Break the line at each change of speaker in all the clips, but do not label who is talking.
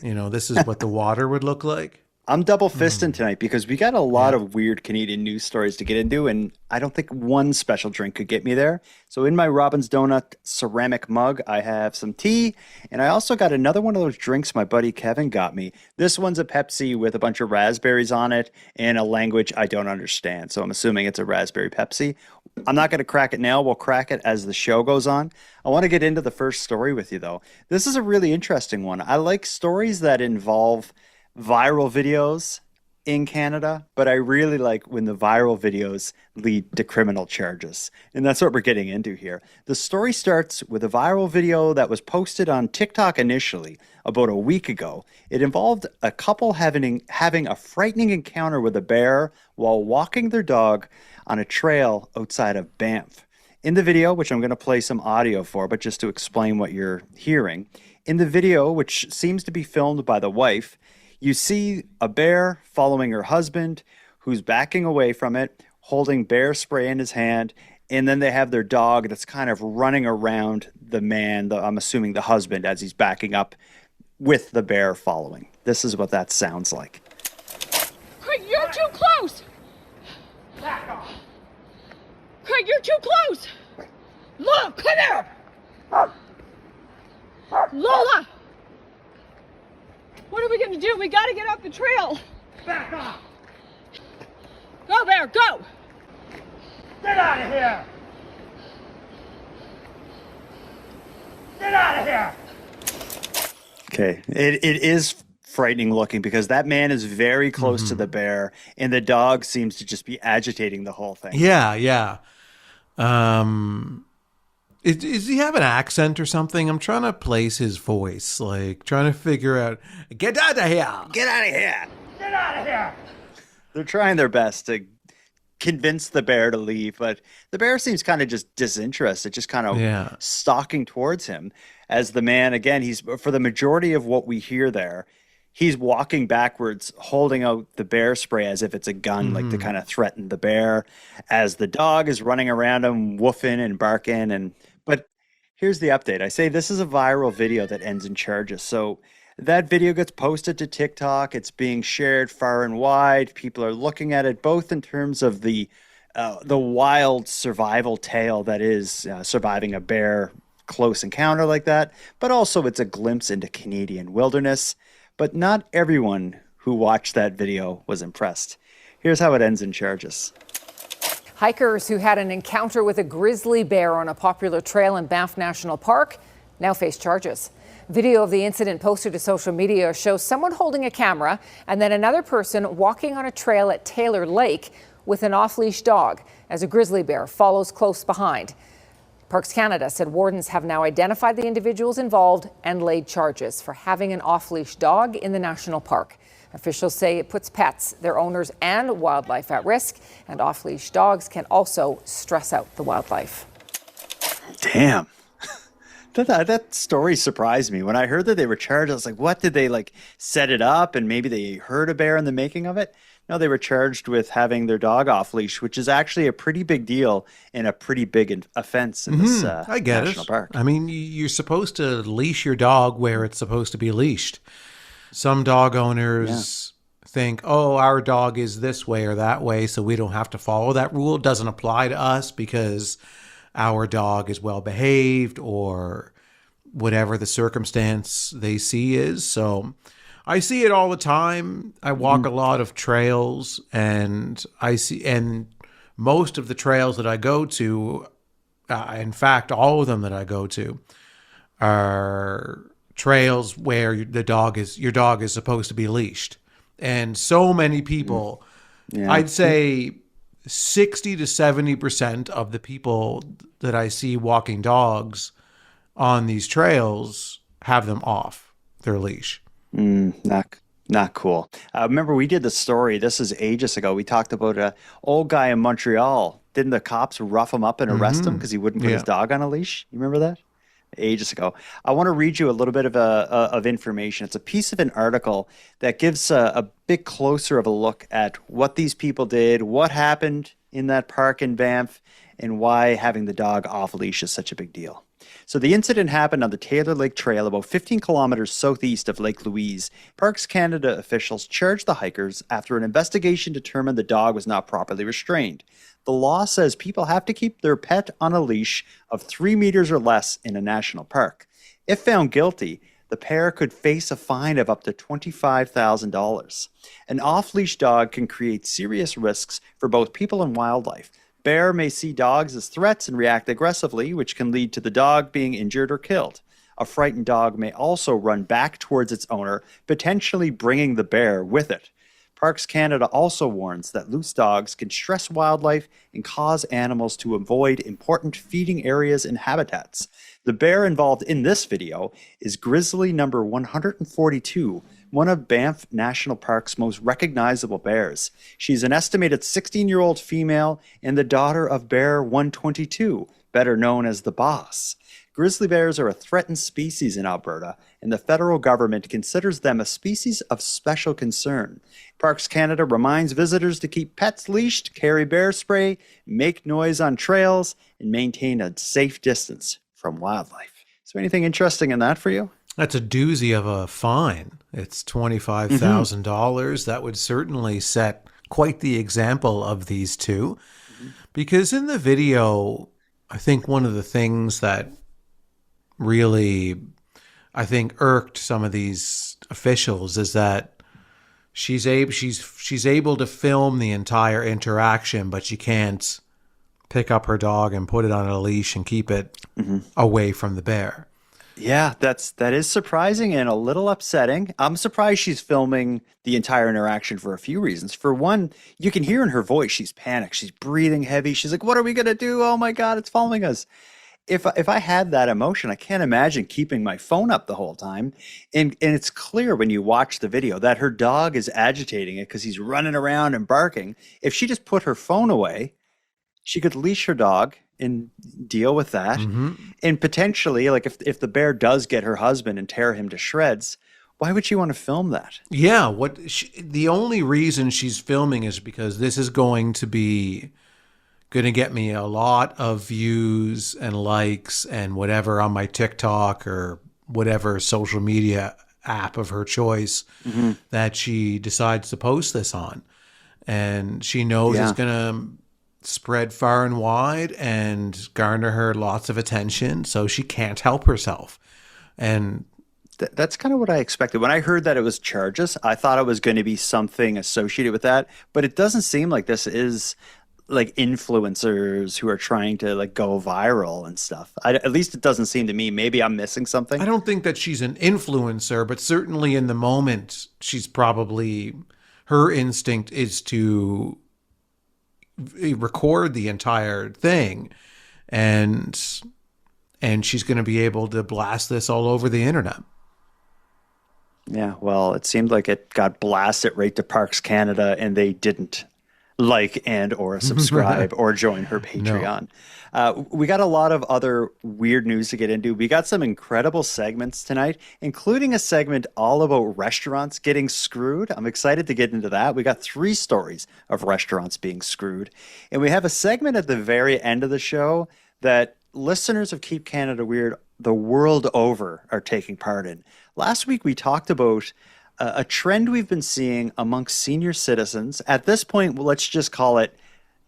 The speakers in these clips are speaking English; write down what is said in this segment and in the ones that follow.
This is what the water would look like.
I'm double fisting tonight because we got a lot of weird Canadian news stories to get into, and I don't think one special drink could get me there. So in my Robin's Donut ceramic mug, I have some tea, and I also got another one of those drinks my buddy Kevin got me. This one's a Pepsi with a bunch of raspberries on it and a language I don't understand. So I'm assuming it's a raspberry Pepsi. I'm not going to crack it now. We'll crack it as the show goes on. I want to get into the first story with you, though. This is a really interesting one. I like stories that involve viral videos in Canada, but I really like when the viral videos lead to criminal charges. And that's what we're getting into here. The story starts with a viral video that was posted on TikTok initially about a week ago. It involved a couple having a frightening encounter with a bear while walking their dog on a trail outside of Banff. In the video, which I'm going to play some audio for, but just to explain what you're hearing, in the video, which seems to be filmed by the wife, you see a bear following her husband, who's backing away from it, holding bear spray in his hand, and then they have their dog that's kind of running around the man, I'm assuming the husband, as he's backing up with the bear following. This is what that sounds like.
Craig, you're too close! Back off! Craig, you're too close! Lola, come here! Lola! What are we gonna do? We gotta get off the trail!
Back off!
Go, Bear, go!
Get out of here! Get out of here!
Okay, it is frightening looking because that man is very close to the bear, and the dog seems to just be agitating the whole thing.
Yeah. Does he have an accent or something? I'm trying to place his voice, like trying to figure out, get out of here!
Get out of here!
Get out of here!
They're trying their best to convince the bear to leave, but the bear seems kind of just disinterested, just kind of stalking towards him as the man, again, he's, for the majority of what we hear there, he's walking backwards, holding out the bear spray as if it's a gun, like to kind of threaten the bear, as the dog is running around him, woofing and barking. But here's the update. I say this is a viral video that ends in charges. So that video gets posted to TikTok. It's being shared far and wide. People are looking at it both in terms of the wild survival tale that is surviving a bear close encounter like that, but also it's a glimpse into Canadian wilderness. But not everyone who watched that video was impressed. Here's how it ends in charges.
Hikers who had an encounter with a grizzly bear on a popular trail in Banff National Park now face charges. Video of the incident posted to social media shows someone holding a camera and then another person walking on a trail at Taylor Lake with an off-leash dog as a grizzly bear follows close behind. Parks Canada said wardens have now identified the individuals involved and laid charges for having an off-leash dog in the national park. Officials say it puts pets, their owners, and wildlife at risk, and off-leash dogs can also stress out the wildlife.
Damn. That story surprised me. When I heard that they were charged, I was like, what? Did they set it up and maybe they heard a bear in the making of it? No, they were charged with having their dog off leash, which is actually a pretty big deal and a pretty big offense in this
I get
national
it.
park.
I mean, you're supposed to leash your dog where it's supposed to be leashed. Some dog owners think, oh, our dog is this way or that way, so we don't have to follow that rule. It doesn't apply to us because our dog is well behaved or whatever the circumstance they see is. So I see it all the time. I walk a lot of trails and most of the trails that I go to, in fact, all of them that I go to are trails where your dog is supposed to be leashed. And so many people, I'd say 60 to 70% of the people that I see walking dogs on these trails have them off their leash.
Not cool. Remember, we did the story. This is ages ago. We talked about an old guy in Montreal. Didn't the cops rough him up and arrest him because he wouldn't put his dog on a leash? You remember that? Ages ago. I want to read you a little bit of information. It's a piece of an article that gives a bit closer of a look at what these people did, what happened in that park in Banff, and why having the dog off leash is such a big deal. So the incident happened on the Taylor Lake Trail about 15 kilometers southeast of Lake Louise. Parks Canada officials charged the hikers after an investigation determined the dog was not properly restrained. The law says people have to keep their pet on a leash of 3 meters or less in a national park. If found guilty, the pair could face a fine of up to $25,000. An off-leash dog can create serious risks for both people and wildlife. Bear may see dogs as threats and react aggressively, which can lead to the dog being injured or killed. A frightened dog may also run back towards its owner, potentially bringing the bear with it. Parks Canada also warns that loose dogs can stress wildlife and cause animals to avoid important feeding areas and habitats. The bear involved in this video is Grizzly number 142, one of Banff National Park's most recognizable bears. She's an estimated 16-year-old female and the daughter of Bear 122, better known as the Boss. Grizzly bears are a threatened species in Alberta, and the federal government considers them a species of special concern. Parks Canada reminds visitors to keep pets leashed, carry bear spray, make noise on trails, and maintain a safe distance from wildlife. Is there anything interesting in that for you?
That's a doozy of a fine. It's $25,000. That would certainly set quite the example of these two. Because in the video, I think one of the things that really, I think, irked some of these officials is that she's able to film the entire interaction, but she can't pick up her dog and put it on a leash and keep it away from the bear.
Yeah, that is surprising and a little upsetting. I'm surprised she's filming the entire interaction for a few reasons. For one, you can hear in her voice she's panicked. She's breathing heavy. She's like, "What are we gonna do? Oh my God, it's following us." If I had that emotion, I can't imagine keeping my phone up the whole time. And it's clear when you watch the video that her dog is agitating it because he's running around and barking. If she just put her phone away, she could leash her dog and deal with that. And potentially, like if the bear does get her husband and tear him to shreds, why would she want to film that?
Yeah, the only reason she's filming is because this is going to get me a lot of views and likes and whatever on my TikTok or whatever social media app of her choice that she decides to post this on. And she knows it's going to spread far and wide and garner her lots of attention, so she can't help herself. And
that's kind of what I expected. When I heard that it was charges, I thought it was going to be something associated with that, but it doesn't seem like this is like influencers who are trying to like go viral and stuff. At least it doesn't seem to me. Maybe I'm missing something.
I don't think that she's an influencer, but certainly in the moment, she's probably, her instinct is to record the entire thing, and she's going to be able to blast this all over the internet.
Yeah, well, it seemed like it got blasted right to Parks Canada, and they didn't like and or subscribe or join her Patreon. We got a lot of other weird news to get into. We got some incredible segments tonight, including a segment all about restaurants getting screwed. I'm excited to get into that. We got 3 stories of restaurants being screwed. And we have a segment at the very end of the show that listeners of Keep Canada Weird the world over are taking part in. Last week, we talked about a trend we've been seeing amongst senior citizens. At this point, let's just call it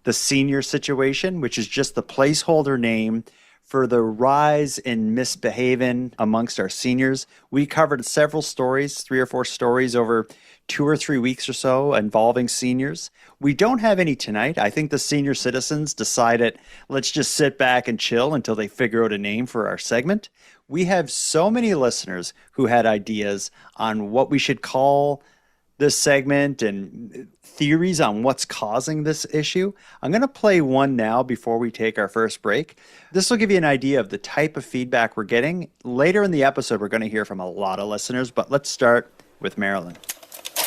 the senior situation, which is just the placeholder name for the rise in misbehaving amongst our seniors. We covered several stories, 3 or 4 stories over 2 or 3 weeks or so involving seniors. We don't have any tonight. I think the senior citizens decided, let's just sit back and chill until they figure out a name for our segment. We have so many listeners who had ideas on what we should call this segment and theories on what's causing this issue. I'm going to play one now before we take our first break. This will give you an idea of the type of feedback we're getting. Later in the episode, we're going to hear from a lot of listeners, but let's start with Marilyn.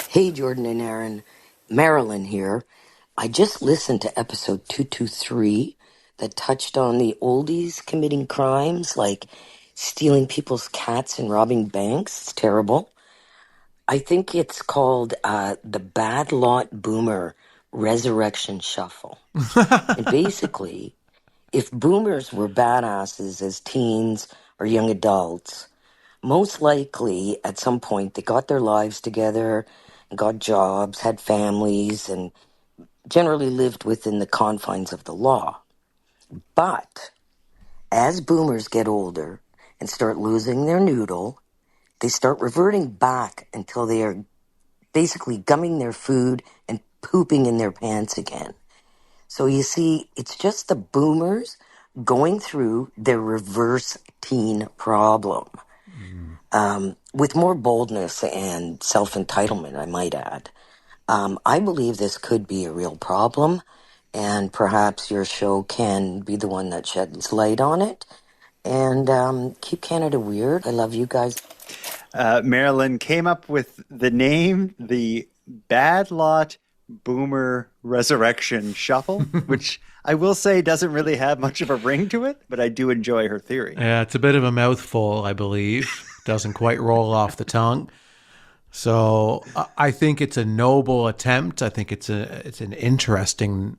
Hey, Jordan and Aaron. Marilyn here. I just listened to episode 223 that touched on the oldies committing crimes like stealing people's cats and robbing banks. It's terrible. I think it's called the Bad Lot Boomer Resurrection Shuffle. And basically, If boomers were badasses as teens or young adults, most likely at some point they got their lives together, got jobs, had families, and generally lived within the confines of the law. But as boomers get older and start losing their noodle, they start reverting back until they are basically gumming their food and pooping in their pants again. So you see, it's just the boomers going through their reverse teen problem. With more boldness and self-entitlement, I might add. I believe this could be a real problem, and perhaps your show can be the one that sheds light on it. And keep Canada weird. I love you guys.
Marilyn came up with the name, the Bad Lot Boomer Resurrection Shuffle, which I will say doesn't really have much of a ring to it, but I do enjoy her theory.
Yeah, it's a bit of a mouthful, I believe. Doesn't quite roll off the tongue. So I think it's a noble attempt. I think it's an interesting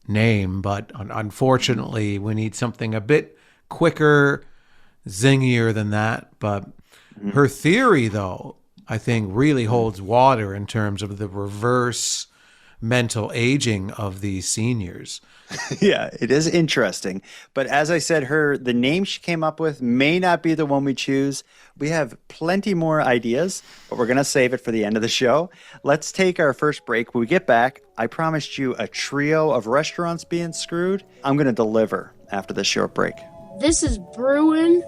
name, but unfortunately we need something a bit quicker, zingier than that. But her theory, though, I think really holds water in terms of the reverse mental aging of these seniors.
Yeah, it is interesting. But as I said, the name she came up with may not be the one we choose. We have plenty more ideas, but we're going to save it for the end of the show. Let's take our first break. When we get back, I promised you a trio of restaurants being screwed. I'm going to deliver after this short break.
This is Bruin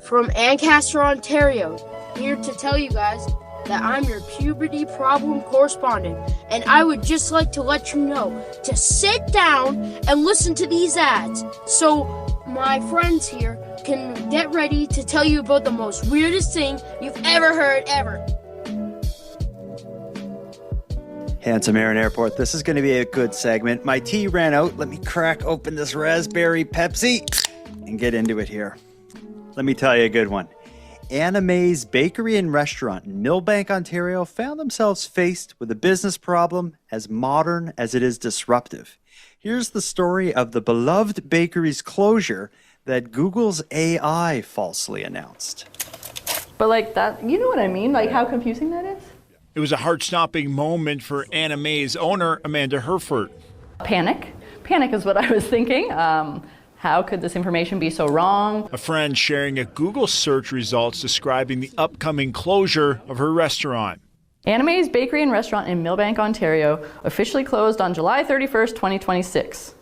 from Ancaster, Ontario, here to tell you guys that I'm your puberty problem correspondent, and I would just like to let you know to sit down and listen to these ads so my friends here can get ready to tell you about the most weirdest thing you've ever heard ever.
Handsome Aaron Airport, this is going to be a good segment. My tea ran out. Let me crack open this raspberry Pepsi and get into it here. Let me tell you a good one. Anna May's Bakery and Restaurant in Millbank, Ontario found themselves faced with a business problem as modern as it is disruptive. Here's the story of the beloved bakery's closure that Google's AI falsely announced.
But like that, you know what I mean? Like how confusing that is?
It was a heart-stopping moment for Anna May's owner, Amanda Herford.
Panic. Panic is what I was thinking. How could this information be so wrong?
A friend sharing a Google search results describing the upcoming closure of her restaurant.
Anna May's Bakery and Restaurant in Millbank, Ontario, officially closed on July 31st, 2026.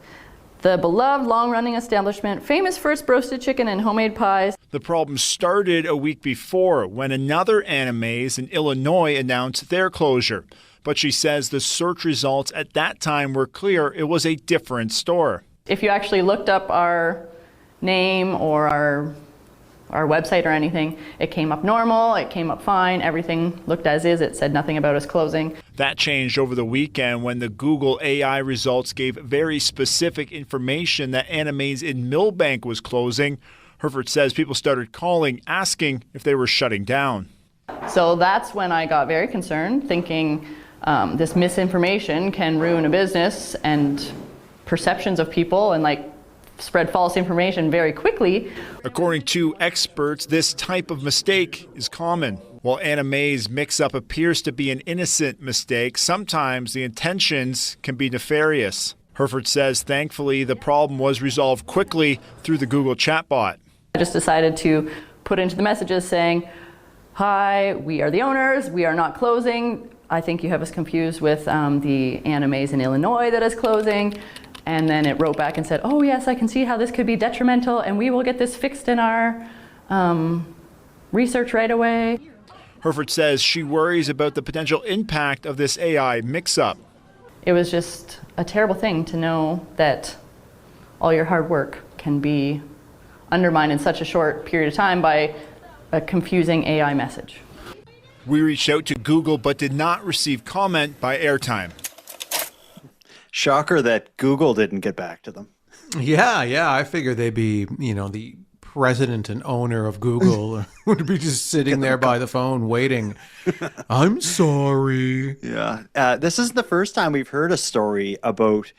The beloved long-running establishment, famous for its roasted chicken and homemade pies.
The problem started a week before when another Anna May's in Illinois announced their closure. But she says the search results at that time were clear it was a different store.
If you actually looked up our name or our website or anything, it came up normal, it came up fine, everything looked as is, it said nothing about us closing.
That changed over the weekend when the Google AI results gave very specific information that Anna May's in Millbank was closing. Herford says people started calling, asking if they were shutting down.
So that's when I got very concerned, thinking this misinformation can ruin a business and perceptions of people and like spread false information very quickly.
According to experts, this type of mistake is common. While Anna May's mix-up appears to be an innocent mistake, sometimes the intentions can be nefarious. Herford says thankfully the problem was resolved quickly through the Google chatbot.
I just decided to put into the messages saying, "Hi, we are the owners, we are not closing. I think you have us confused with the Anna May's in Illinois that is closing." And then it wrote back and said, "Oh yes, I can see how this could be detrimental and we will get this fixed in our research right away."
Herford says she worries about the potential impact of this AI mix-up.
It was just a terrible thing to know that all your hard work can be undermined in such a short period of time by a confusing AI message.
We reached out to Google but did not receive comment by Airtime.
Shocker that Google didn't get back to them.
Yeah, I figured they'd be, the president and owner of Google would be just sitting there by the phone waiting. I'm sorry.
Yeah. This is the first time we've heard a story about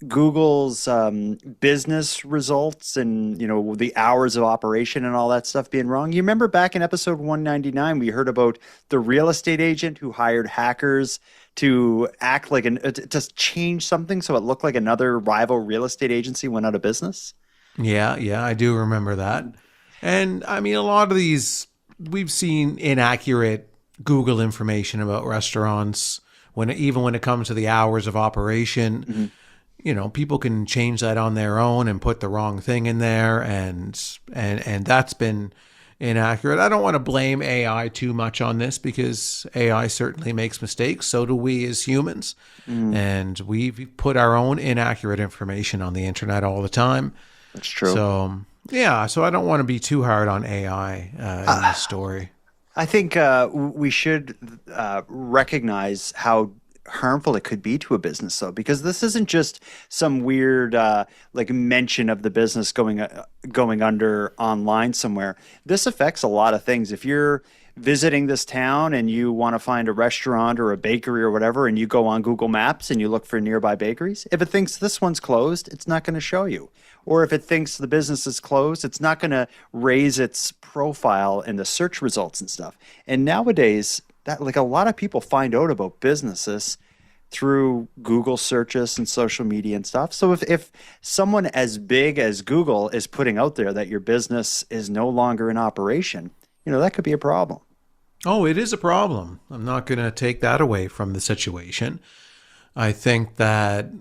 Google's business results and the hours of operation and all that stuff being wrong. You remember back in episode 199, we heard about the real estate agent who hired hackers to act like to change something so it looked like another rival real estate agency went out of business.
Yeah, I do remember that. And I mean, a lot of these, we've seen inaccurate Google information about restaurants even when it comes to the hours of operation. People can change that on their own and put the wrong thing in there, and that's been inaccurate. I don't want to blame AI too much on this because AI certainly makes mistakes. So do we as humans. And we put our own inaccurate information on the internet all the time.
That's true.
So, yeah, so I don't want to be too hard on AI in this story.
I think we should recognize how harmful it could be to a business, though, because this isn't just some weird mention of the business going under online somewhere. This affects a lot of things. If you're visiting this town and you want to find a restaurant or a bakery or whatever, and you go on Google Maps and you look for nearby bakeries, if it thinks this one's closed, it's not going to show you. Or if it thinks the business is closed, it's not going to raise its profile in the search results and stuff. And nowadays, that a lot of people find out about businesses through Google searches and social media and stuff. So if someone as big as Google is putting out there that your business is no longer in operation, that could be a problem.
Oh, it is a problem. I'm not going to take that away from the situation. I think that,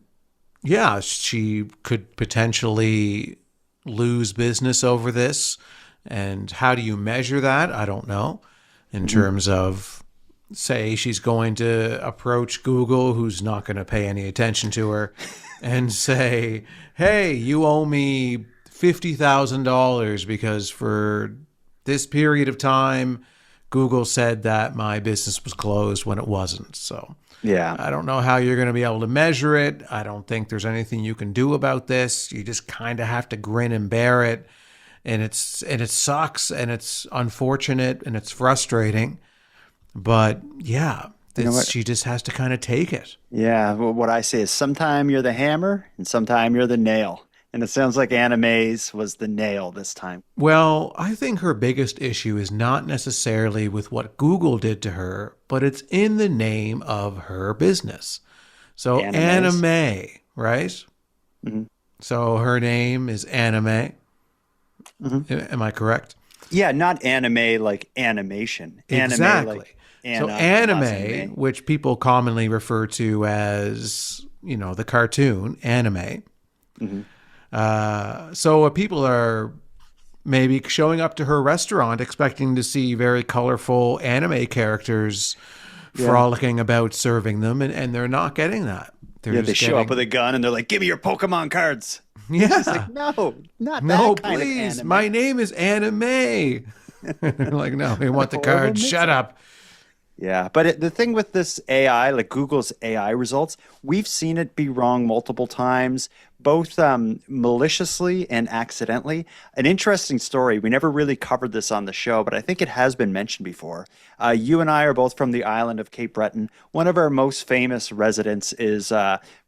yeah, she could potentially lose business over this. And how do you measure that? I don't know. In terms of, say, she's going to approach Google, who's not going to pay any attention to her, and say, hey, you owe me $50,000 because for this period of time, Google said that my business was closed when it wasn't. So
yeah, I
don't know how you're going to be able to measure it. I don't think there's anything you can do about this. You just kind of have to grin and bear it. And it sucks and it's unfortunate and it's frustrating. But yeah, she just has to kind of take it.
Yeah, well, what I say is sometime you're the hammer and sometime you're the nail. And it sounds like Anna May's was the nail this time.
Well, I think her biggest issue is not necessarily with what Google did to her, but it's in the name of her business. So Anna May, right? So her name is Anna May. Am I correct?
Yeah, not anime like animation.
Exactly.
Anime,
so anime, which people commonly refer to as, the cartoon, anime. So people are maybe showing up to her restaurant expecting to see very colorful anime characters frolicking about serving them, and they're not getting that.
They show up with a gun and they're like, give me your Pokemon cards.
Yeah.
She's like, no, not
no,
that kind
please.
of anime.
My name is Anime. Like, no, we want the cards. Shut up.
Yeah, but the thing with this AI, like Google's AI results, we've seen it be wrong multiple times, both maliciously and accidentally. An interesting story. We never really covered this on the show, but I think it has been mentioned before. You and I are both from the island of Cape Breton. One of our most famous residents is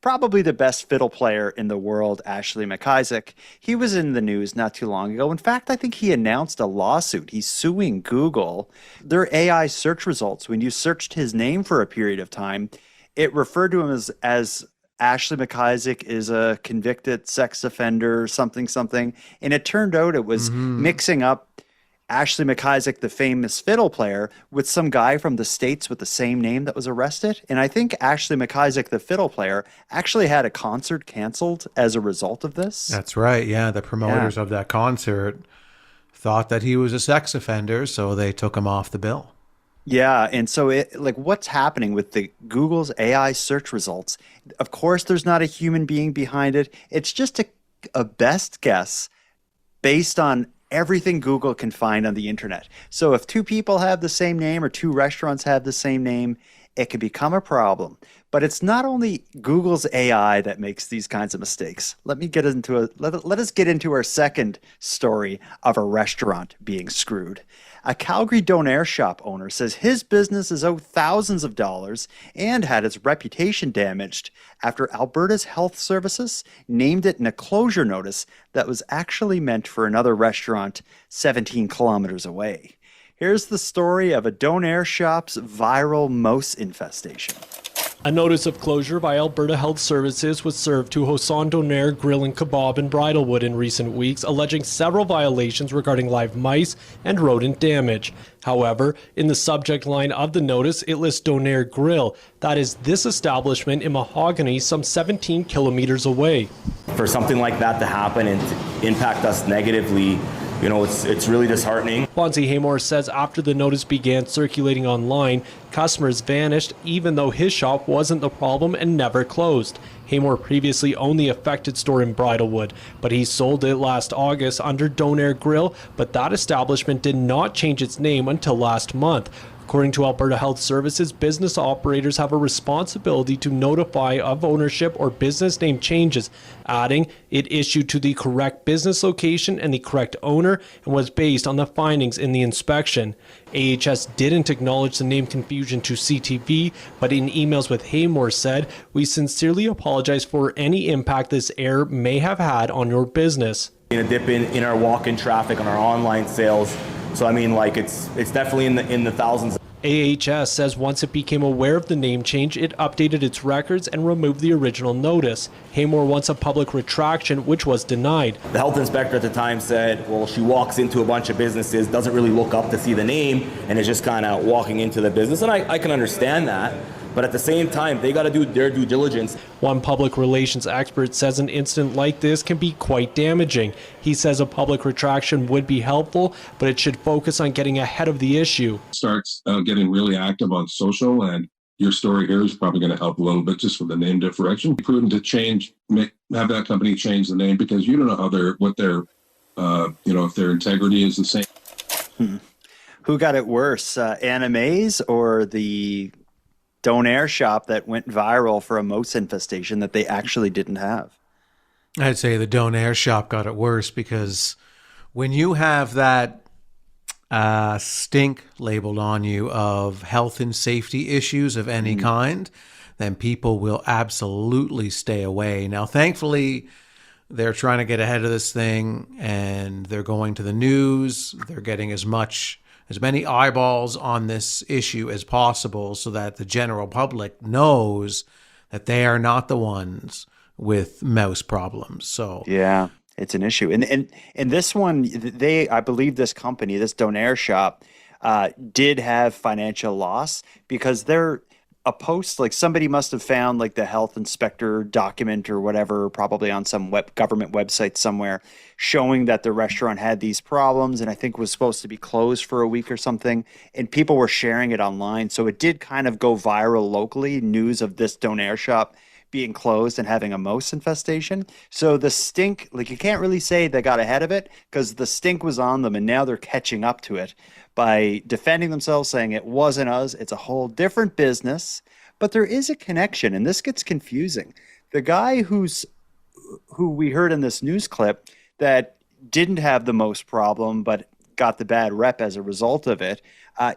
probably the best fiddle player in the world, Ashley McIsaac. He was in the news not too long ago. In fact, I think he announced a lawsuit. He's suing Google. Their AI search results, when you searched his name for a period of time, it referred to him as Ashley McIsaac is a convicted sex offender, something. And it turned out it was mixing up Ashley McIsaac, the famous fiddle player, with some guy from the States with the same name that was arrested. And I think Ashley McIsaac, the fiddle player, actually had a concert canceled as a result of this.
That's right. Yeah, the promoters of that concert thought that he was a sex offender, so they took him off the bill.
Yeah, and so what's happening with the Google's AI search results? Of course, there's not a human being behind it. It's just a best guess based on everything Google can find on the internet. So if two people have the same name or two restaurants have the same name, it can become a problem. But it's not only Google's AI that makes these kinds of mistakes. Let us get into our second story of a restaurant being screwed. A Calgary Donair shop owner says his business is owed thousands of dollars and had its reputation damaged after Alberta's Health Services named it in a closure notice that was actually meant for another restaurant 17 kilometers away. Here's the story of a Donair shop's viral mouse infestation.
A notice of closure by Alberta Health Services was served to Hosan Donair Grill and Kebab in Bridlewood in recent weeks, alleging several violations regarding live mice and rodent damage. However, in the subject line of the notice, it lists Donair Grill. That is this establishment in Mahogany, some 17 kilometers away.
For something like that to happen and to impact us negatively, it's really disheartening.
Bonzi Haymore says after the notice began circulating online, customers vanished even though his shop wasn't the problem and never closed. Haymore previously owned the affected store in Bridlewood, but he sold it last August under Donair Grill, but that establishment did not change its name until last month. According to Alberta Health Services, business operators have a responsibility to notify of ownership or business name changes, adding it issued to the correct business location and the correct owner and was based on the findings in the inspection. AHS didn't acknowledge the name confusion to CTV, but in emails with Haymore said, "We sincerely apologize for any impact this error may have had on your business."
A dip in our walk-in traffic on our online sales. So it's definitely in the thousands.
AHS says once it became aware of the name change, it updated its records and removed the original notice. Haymore wants a public retraction, which was denied.
The health inspector at the time said, well, she walks into a bunch of businesses, doesn't really look up to see the name, and is just kind of walking into the business. And I can understand that. But at the same time, they got to do their due diligence.
One public relations expert says an incident like this can be quite damaging. He says a public retraction would be helpful, but it should focus on getting ahead of the issue.
Starts getting really active on social, and your story here is probably going to help a little bit just with the name differentiation. Prudent to have that company change the name because you don't know if their integrity is the same.
Who got it worse, Anna Mays or the Donair shop that went viral for a mouse infestation that they actually didn't have?
I'd say the Donair shop got it worse because when you have that stink labeled on you of health and safety issues of any kind, then people will absolutely stay away. Now, thankfully, they're trying to get ahead of this thing and they're going to the news. They're getting as many eyeballs on this issue as possible so that the general public knows that they are not the ones with mouse problems. So
yeah, it's an issue. And this one, I believe this company, this Donair shop, did have financial loss because they're a post, like somebody must have found like the health inspector document or whatever, probably on some government website somewhere, showing that the restaurant had these problems and I think was supposed to be closed for a week or something. And people were sharing it online. So it did kind of go viral locally, news of this Donair shop being closed and having a mouse infestation. So the stink, like you can't really say they got ahead of it because the stink was on them and now they're catching up to it by defending themselves, saying it wasn't us, it's a whole different business. But there is a connection, and this gets confusing. The guy who we heard in this news clip that didn't have the most problem but got the bad rep as a result of it,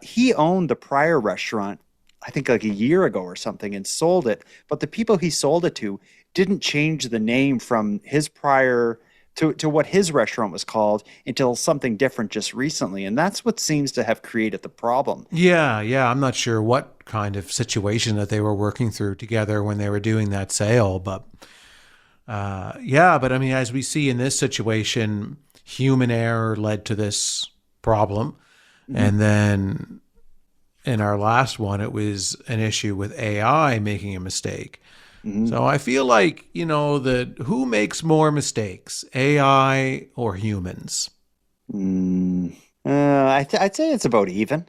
he owned the prior restaurant, I think like a year ago or something, and sold it. But the people he sold it to didn't change the name from his prior to what his restaurant was called until something different just recently. And that's what seems to have created the problem.
Yeah. I'm not sure what kind of situation that they were working through together when they were doing that sale. But but I mean, as we see in this situation, human error led to this problem. Mm-hmm. And then in our last one, it was an issue with AI making a mistake. Mm-hmm. So I feel like, that who makes more mistakes, AI or humans?
I'd say it's about even,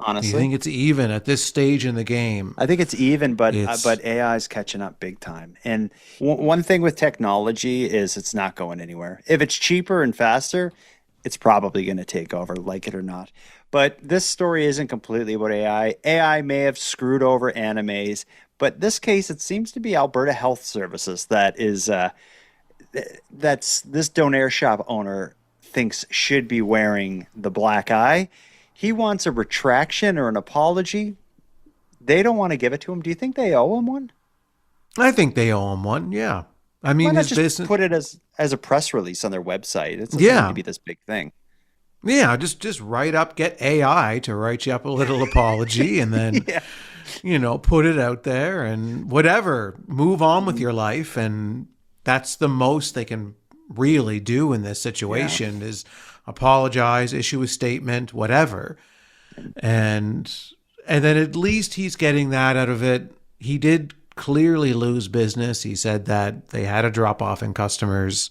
honestly.
You think it's even at this stage in the game?
I think it's even, but AI is catching up big time. And one thing with technology is it's not going anywhere. If it's cheaper and faster, it's probably going to take over, like it or not. But this story isn't completely about AI. AI may have screwed over animes, but this case, it seems to be Alberta Health Services that's this Donair shop owner thinks should be wearing the black eye. He wants a retraction or an apology. They don't want to give it to him. Do you think they owe him one?
I think they owe him one, yeah. I mean,
Why not
his
just
business...
put it as a press release on their website? It doesn't
Yeah.
need to be this big thing.
Yeah, just write up, get AI to write you up a little apology, and then, put it out there and whatever. Move on with your life, and that's the most they can really do in this situation is apologize, issue a statement, whatever. And then at least he's getting that out of it. He did clearly lose business. He said that they had a drop off in customers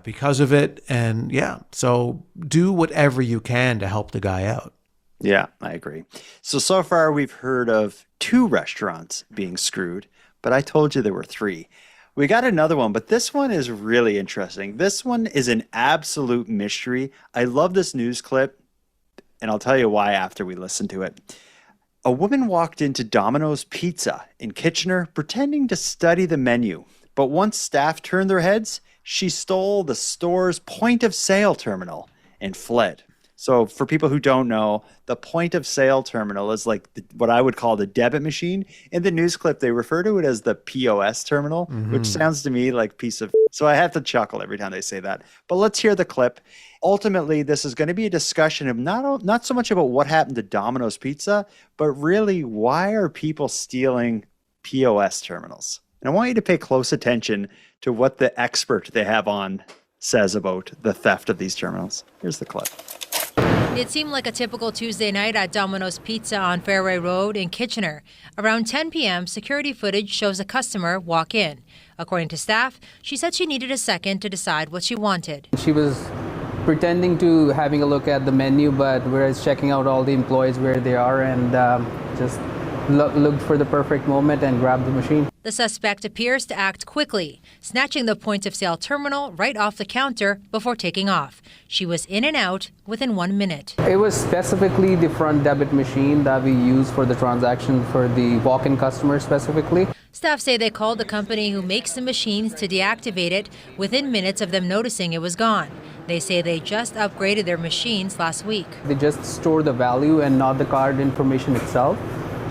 because of it. And so do whatever you can to help the guy out.
Yeah, I agree. So far we've heard of 2 restaurants being screwed, but I told you there were 3. We got another one, but this one is really interesting. This one is an absolute mystery. I love this news clip, and I'll tell you why after we listen to it. A woman walked into Domino's Pizza in Kitchener pretending to study the menu, but once staff turned their heads, she stole the store's point-of-sale terminal and fled. So for people who don't know, the point-of-sale terminal is like what I would call the debit machine. In the news clip, they refer to it as the POS terminal, which sounds to me like piece of... So I have to chuckle every time they say that. But let's hear the clip. Ultimately, this is going to be a discussion of not so much about what happened to Domino's Pizza, but really why are people stealing POS terminals? And I want you to pay close attention to what the expert they have on says about the theft of these terminals. Here's the clip.
It seemed like a typical Tuesday night at Domino's Pizza on Fairway Road in Kitchener. Around 10 p.m., security footage shows a customer walk in. According to staff, she said she needed a second to decide what she wanted.
She was pretending to having a look at the menu, but whereas checking out all the employees where they are and just looked for the perfect moment and grabbed the machine.
The suspect appears to act quickly, snatching the point-of-sale terminal right off the counter before taking off. She was in and out within 1 minute.
It was specifically the front debit machine that we use for the transaction for the walk-in customer specifically.
Staff say they called the company who makes the machines to deactivate it within minutes of them noticing it was gone. They say they just upgraded their machines last week.
They just store the value and not the card information itself.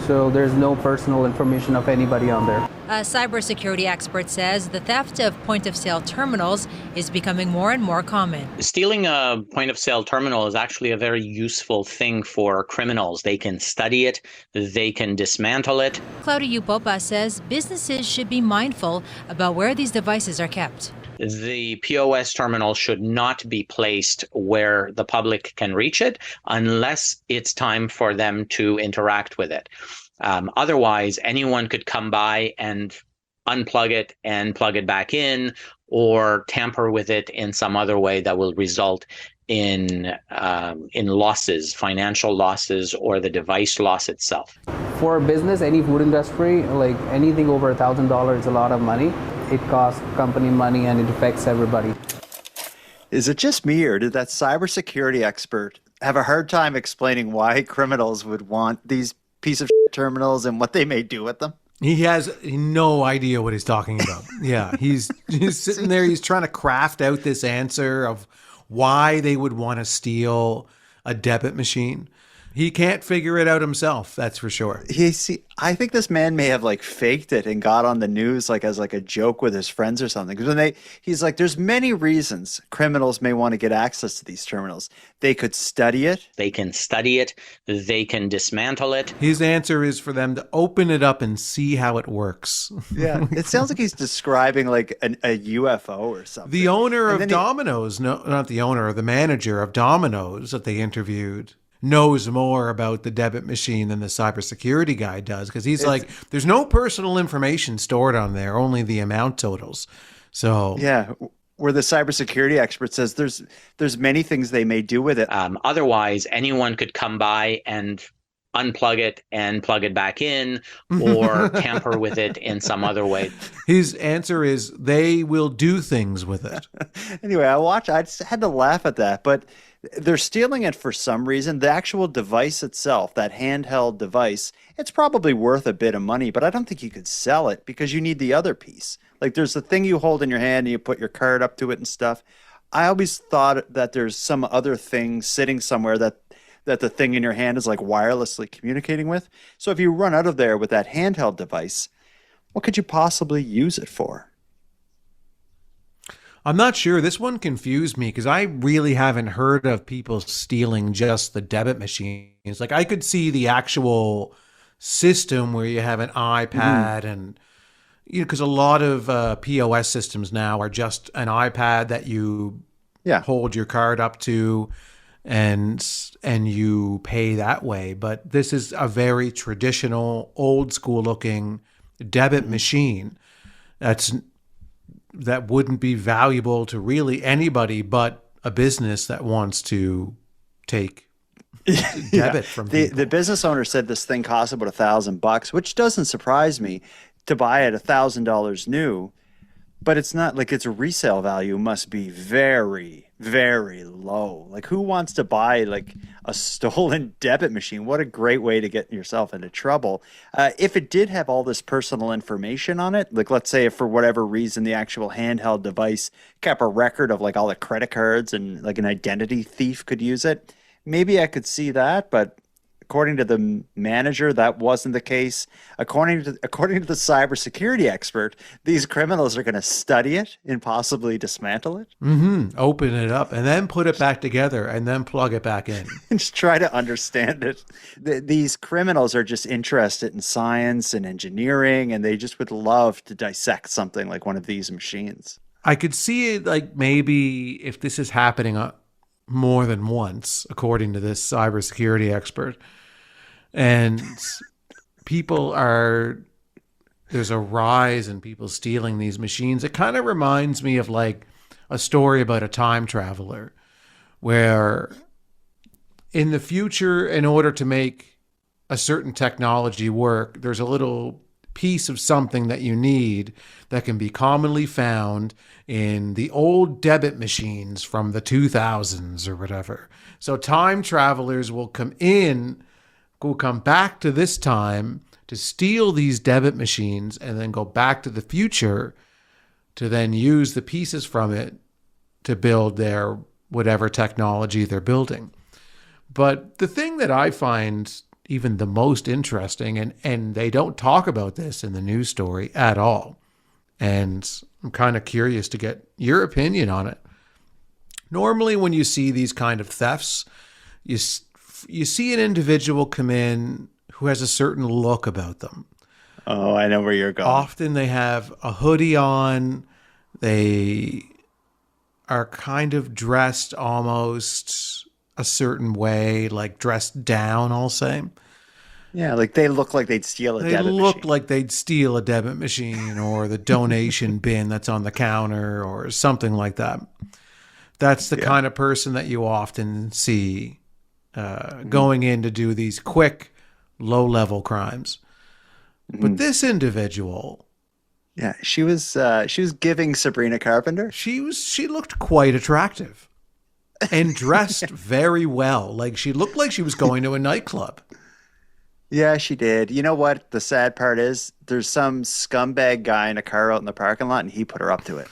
So there's no personal information of anybody on there.
A cybersecurity expert says the theft of point-of-sale terminals is becoming more and more common.
Stealing a point-of-sale terminal is actually a very useful thing for criminals. They can study it, they can dismantle it.
Claudia Upopa says businesses should be mindful about where these devices are kept.
The POS terminal should not be placed where the public can reach it unless it's time for them to interact with it. Otherwise, anyone could come by and unplug it and plug it back in or tamper with it in some other way that will result in losses, financial losses, or the device loss itself.
For a business, any food industry, like anything over $1,000 is a lot of money. It costs company money and it affects everybody.
Is it just me, or did that cybersecurity expert have a hard time explaining why criminals would want these piece of terminals and what they may do with them?
He has no idea what he's talking about. Yeah, he's sitting there. He's trying to craft out this answer of why they would want to steal a debit machine. He can't figure it out himself, that's for sure.
I think this man may have faked it and got on the news as a joke with his friends or something. Because he's like, there's many reasons criminals may want to get access to these terminals. They could study it.
They can study it. They can dismantle it.
His answer is for them to open it up and see how it works.
Yeah, it sounds like he's describing a UFO or something.
The owner of Domino's, no, not the owner, the manager of Domino's that they interviewed, knows more about the debit machine than the cybersecurity guy does, because he's there's no personal information stored on there, only the amount totals. So
yeah, where the cybersecurity expert says there's many things they may do with it.
Otherwise, anyone could come by and unplug it and plug it back in or tamper with it in some other way.
His answer is they will do things with it.
Anyway, I just had to laugh at that, but they're stealing it for some reason. The actual device itself, that handheld device, it's probably worth a bit of money, but I don't think you could sell it because you need the other piece. There's the thing you hold in your hand and you put your card up to it and stuff. I always thought that there's some other thing sitting somewhere that the thing in your hand is like wirelessly communicating with. So if you run out of there with that handheld device, what could you possibly use it for?
I'm not sure. This one confused me because I really haven't heard of people stealing just the debit machines. Like I could see the actual system where you have an iPad and because a lot of POS systems now are just an iPad that you hold your card up to and you pay that way. But this is a very traditional, old school looking debit machine that wouldn't be valuable to really anybody but a business that wants to take debit from people.
The business owner said this thing cost about $1,000, which doesn't surprise me to buy it $1,000 new, but it's not like its resale value must be very, very low. Like who wants to buy like a stolen debit machine? What a great way to get yourself into trouble. If it did have all this personal information on it, like let's say if for whatever reason the actual handheld device kept a record of like all the credit cards and like an identity thief could use it, maybe I could see that, but according to the manager, that wasn't the case. According to the cybersecurity expert, these criminals are going to study it and possibly dismantle it.
Open it up and then put it back together and then plug it back in.
And just try to understand it. These criminals are just interested in science and engineering, and they just would love to dissect something like one of these machines.
I could see it like maybe if this is happening more than once, according to this cybersecurity expert. And there's a rise in people stealing these machines. It kind of reminds me of like a story about a time traveler where in the future, in order to make a certain technology work, there's a little piece of something that you need that can be commonly found in the old debit machines from the 2000s or whatever. So time travelers will come back to this time to steal these debit machines and then go back to the future to then use the pieces from it to build their whatever technology they're building. But the thing that I find even the most interesting, and they don't talk about this in the news story at all, and I'm kind of curious to get your opinion on it. Normally when you see these kind of thefts, you see an individual come in who has a certain look about them.
Oh, I know where you're going.
Often they have a hoodie on. They are kind of dressed almost a certain way, like dressed down, I'll say.
Yeah, like they look like they'd steal a debit machine.
They look like they'd steal a debit machine or the donation bin that's on the counter or something like that. That's the kind of person that you often see going in to do these quick, low-level crimes. But this individual,
she was giving Sabrina Carpenter.
She looked quite attractive and dressed very well. Like she looked like she was going to a nightclub.
Yeah, she did. You know what? The sad part is there's some scumbag guy in a car out in the parking lot, and he put her up to it.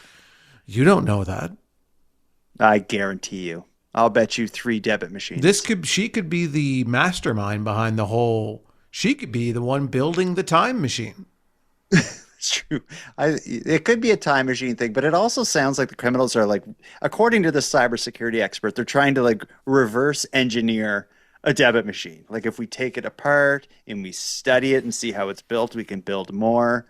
You don't know that.
I guarantee you. I'll bet you 3 debit machines.
She could be the mastermind behind the whole. She could be the one building the time machine.
It's true. It could be a time machine thing, but it also sounds like the criminals are like, according to the cybersecurity expert, they're trying to like reverse engineer a debit machine. Like if we take it apart and we study it and see how it's built, we can build more.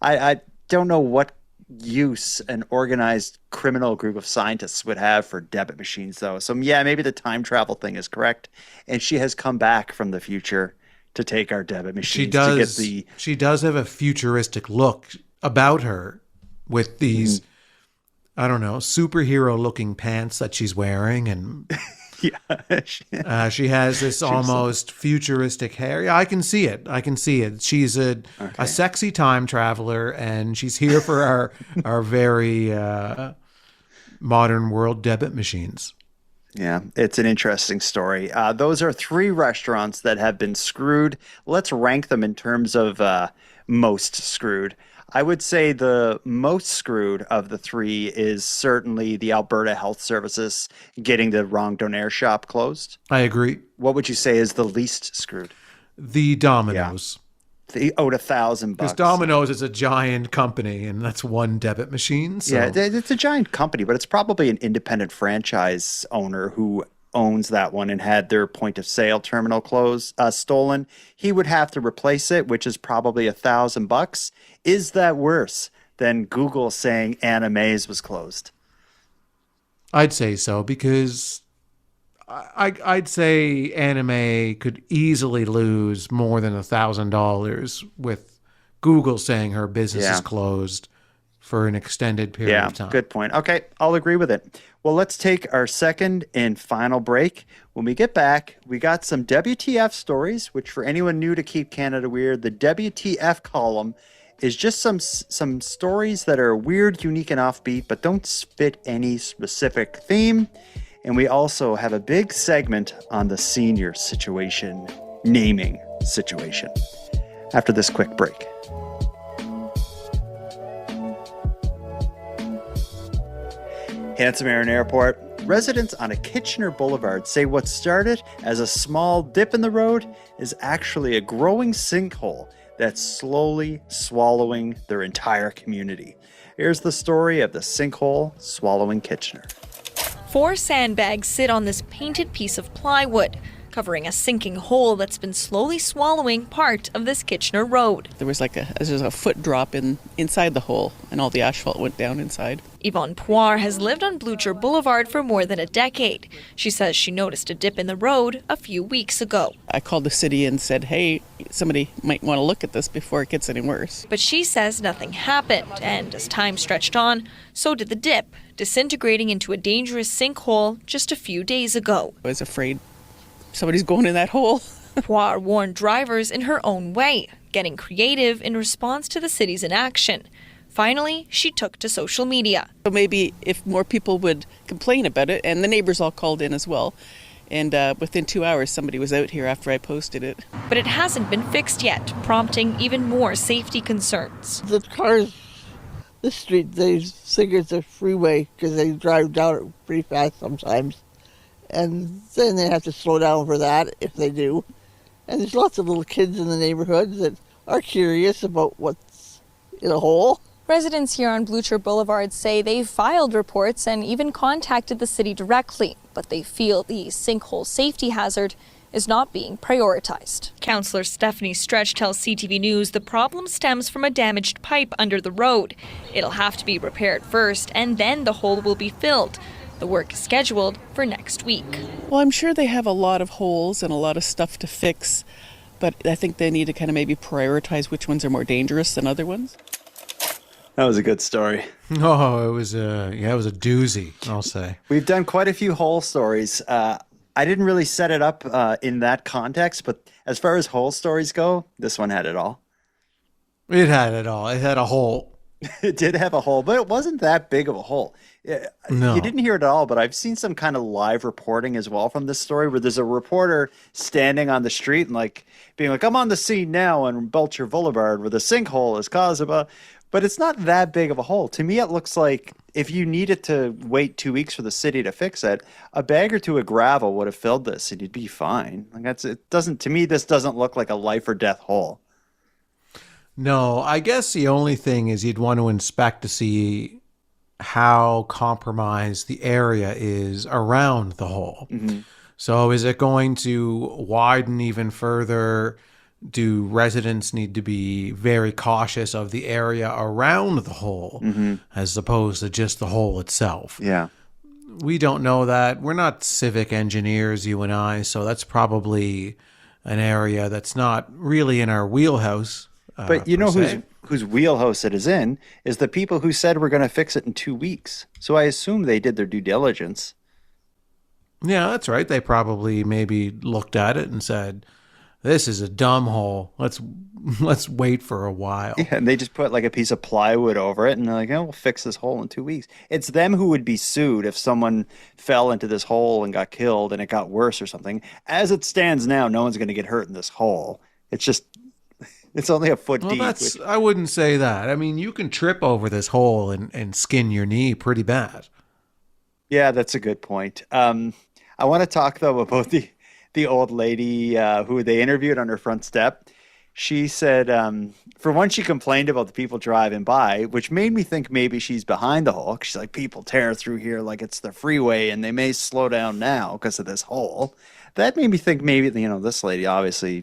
I don't know what use an organized criminal group of scientists would have for debit machines, though. So yeah, maybe the time travel thing is correct, and she has come back from the future to take our debit machines.
She does have a futuristic look about her with these, I don't know, superhero-looking pants that she's wearing, and she has this almost futuristic hair. Yeah, I can see it. She's a sexy time traveler, and she's here for our very modern world debit machines.
Yeah, it's an interesting story. Those are 3 restaurants that have been screwed. Let's rank them in terms of most screwed. I would say the most screwed of the three is certainly the Alberta Health Services getting the Wrong Donaire shop closed.
I agree.
What would you say is the least screwed?
The Domino's.
They owed $1,000.
Because Domino's is a giant company, and that's one debit machine. So.
Yeah, it's a giant company, but it's probably an independent franchise owner who owns that one and had their point of sale terminal stolen. He would have to replace it, which is probably $1,000. Is that worse than Google saying Anna Mae's was closed?
I'd say so, because I'd say Anna Mae could easily lose more than $1,000 with Google saying her business is closed for an extended period of time.
Good point. Okay, I'll agree with it. Well, let's take our second and final break. When we get back, we got some WTF stories, which for anyone new to Keep Canada Weird, the WTF column is just some stories that are weird, unique, and offbeat, but don't fit any specific theme. And we also have a big segment on the senior situation, naming situation, after this quick break. Handsome Aaron Airport. Residents on a Kitchener Boulevard say what started as a small dip in the road is actually a growing sinkhole that's slowly swallowing their entire community. Here's the story of the sinkhole swallowing Kitchener.
4 sandbags sit on this painted piece of plywood, covering a sinking hole that's been slowly swallowing part of this Kitchener road.
There was a foot drop inside the hole, and all the asphalt went down inside.
Yvonne Poir has lived on Blucher Boulevard for more than a decade. She says she noticed a dip in the road a few weeks ago.
I called the city and said, hey, somebody might want to look at this before it gets any worse.
But she says nothing happened, and as time stretched on, so did the dip, disintegrating into a dangerous sinkhole just a few days ago.
I was afraid somebody's going in that hole.
Poir warned drivers in her own way, getting creative in response to the city's inaction. Finally, she took to social media.
So maybe if more people would complain about it, and the neighbors all called in as well, and within 2 hours somebody was out here after I posted it.
But it hasn't been fixed yet, prompting even more safety concerns.
The cars, this street, they think it's a freeway because they drive down it pretty fast sometimes. And then they have to slow down for that if they do. And there's lots of little kids in the neighborhood that are curious about what's in a hole.
Residents here on Blucher Boulevard say they've filed reports and even contacted the city directly, but they feel the sinkhole safety hazard is not being prioritized. Councillor Stephanie Stretch tells CTV News the problem stems from a damaged pipe under the road. It'll have to be repaired first, and then the hole will be filled. The work is scheduled for next week.
Well, I'm sure they have a lot of holes and a lot of stuff to fix, but I think they need to kind of maybe prioritize which ones are more dangerous than other ones.
That was a good story.
Oh, it was a doozy, I'll say.
We've done quite a few hole stories. I didn't really set it up in that context, but as far as hole stories go, this one had it all.
It had it all. It had a hole.
It did have a hole, but it wasn't that big of a hole.
No.
You didn't hear it at all, but I've seen some kind of live reporting as well from this story where there's a reporter standing on the street and being like, I'm on the scene now on Belcher Boulevard where the sinkhole is caused by... But it's not that big of a hole. To me, it looks like if you needed to wait 2 weeks for the city to fix it, a bag or two of gravel would have filled this and you'd be fine. To me, this doesn't look like a life or death hole.
No, I guess the only thing is you'd want to inspect to see how compromised the area is around the hole.
Mm-hmm.
So is it going to widen even further? Do residents need to be very cautious of the area around the hole as opposed to just the hole itself?
Yeah.
We don't know that. We're not civic engineers, you and I, so that's probably an area that's not really in our wheelhouse.
But you know whose wheelhouse it is in is the people who said we're going to fix it in 2 weeks. So I assume they did their due diligence.
Yeah, that's right. They probably maybe looked at it and said, this is a dumb hole. Let's wait for a while.
Yeah, and they just put a piece of plywood over it and they're like, we'll fix this hole in 2 weeks. It's them who would be sued if someone fell into this hole and got killed and it got worse or something. As it stands now, no one's going to get hurt in this hole. It's just... It's only a foot
Well,
deep.
I wouldn't say that. I mean, you can trip over this hole and skin your knee pretty bad.
Yeah, that's a good point. I want to talk though about the old lady who they interviewed on her front step. She said, for one, she complained about the people driving by, which made me think maybe she's behind the hole. She's like, people tear through here like it's the freeway, and they may slow down now because of this hole. That made me think maybe, this lady obviously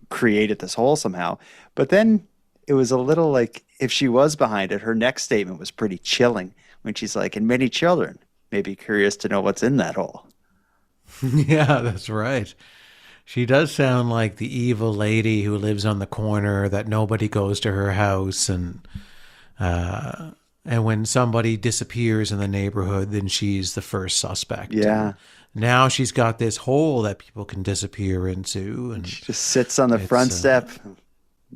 created this hole somehow. But then it was a little like, if she was behind it, her next statement was pretty chilling when she's like, and many children may be curious to know what's in that hole.
Yeah, that's right. She does sound like the evil lady who lives on the corner that nobody goes to her house, and when somebody disappears in the neighborhood, then she's the first suspect.
Yeah.
And now she's got this hole that people can disappear into, and
she just sits on the front step,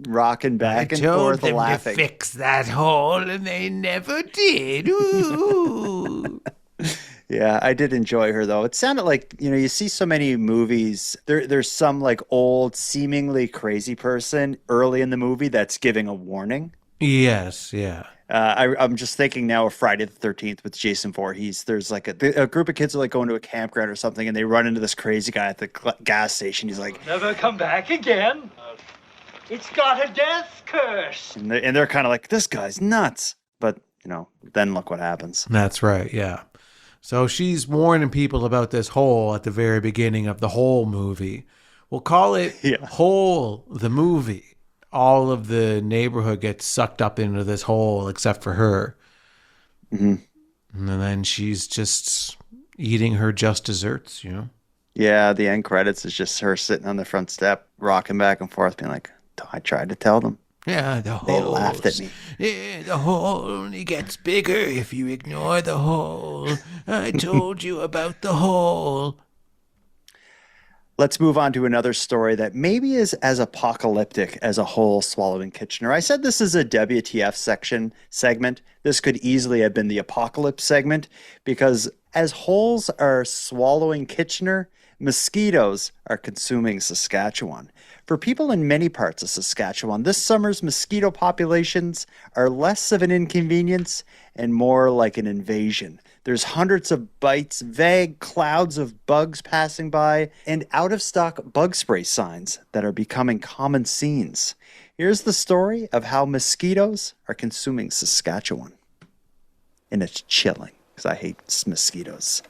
rocking back and forth,
them
laughing.
To fix that hole, and they never did. Ooh.
Yeah, I did enjoy her though. It sounded like, you see so many movies. There's some like old, seemingly crazy person early in the movie that's giving a warning.
Yes, yeah.
I'm just thinking now of Friday the 13th with Jason Voorhees. There's like a group of kids are like going to a campground or something, and they run into this crazy guy at the gas station. He's like,
never come back again. It's got a death curse.
And they're kind of like, this guy's nuts. But, then look what happens.
That's right, yeah. So she's warning people about this hole at the very beginning of the Hole movie. We'll call it Hole the movie. All of the neighborhood gets sucked up into this hole except for her.
Mm-hmm.
And then she's just eating her just desserts,
Yeah, the end credits is just her sitting on the front step, rocking back and forth, being like, I tried to tell them.
Yeah,
they laughed at me.
Yeah, the hole only gets bigger if you ignore the hole. I told you about the hole.
Let's move on to another story that maybe is as apocalyptic as a hole swallowing Kitchener. I said this is a WTF segment. This could easily have been the apocalypse segment because as holes are swallowing Kitchener, mosquitoes are consuming Saskatchewan. For people in many parts of Saskatchewan, this summer's mosquito populations are less of an inconvenience and more like an invasion. There's hundreds of bites, vague clouds of bugs passing by, and out-of-stock bug spray signs that are becoming common scenes. Here's the story of how mosquitoes are consuming Saskatchewan. And it's chilling, because I hate mosquitoes.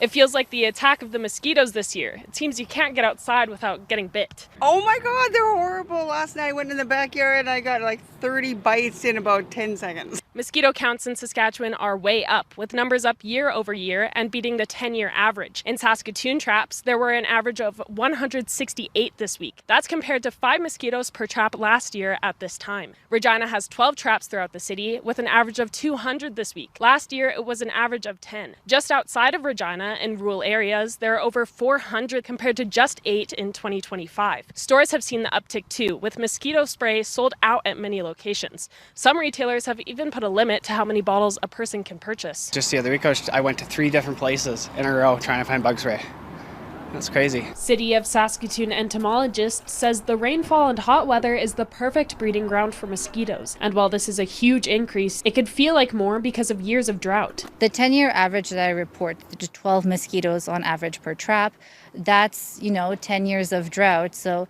It feels like the attack of the mosquitoes this year. It seems you can't get outside without getting bit.
Oh my God, they're horrible. Last night I went in the backyard and I got like 30 bites in about 10 seconds.
Mosquito counts in Saskatchewan are way up, with numbers up year over year and beating the 10-year average. In Saskatoon traps, there were an average of 168 this week. That's compared to 5 mosquitoes per trap last year at this time. Regina has 12 traps throughout the city, with an average of 200 this week. Last year, it was an average of 10. Just outside of Regina, in rural areas, there are over 400 compared to just 8 in 2025. Stores have seen the uptick too, with mosquito spray sold out at many locations. Some retailers have even put a limit to how many bottles a person can purchase.
Just the other week, I went to 3 different places in a row trying to find bug spray. That's crazy.
City of Saskatoon entomologist says the rainfall and hot weather is the perfect breeding ground for mosquitoes. And while this is a huge increase, it could feel like more because of years of drought.
The 10-year average that I report, the 12 mosquitoes on average per trap, that's, 10 years of drought. So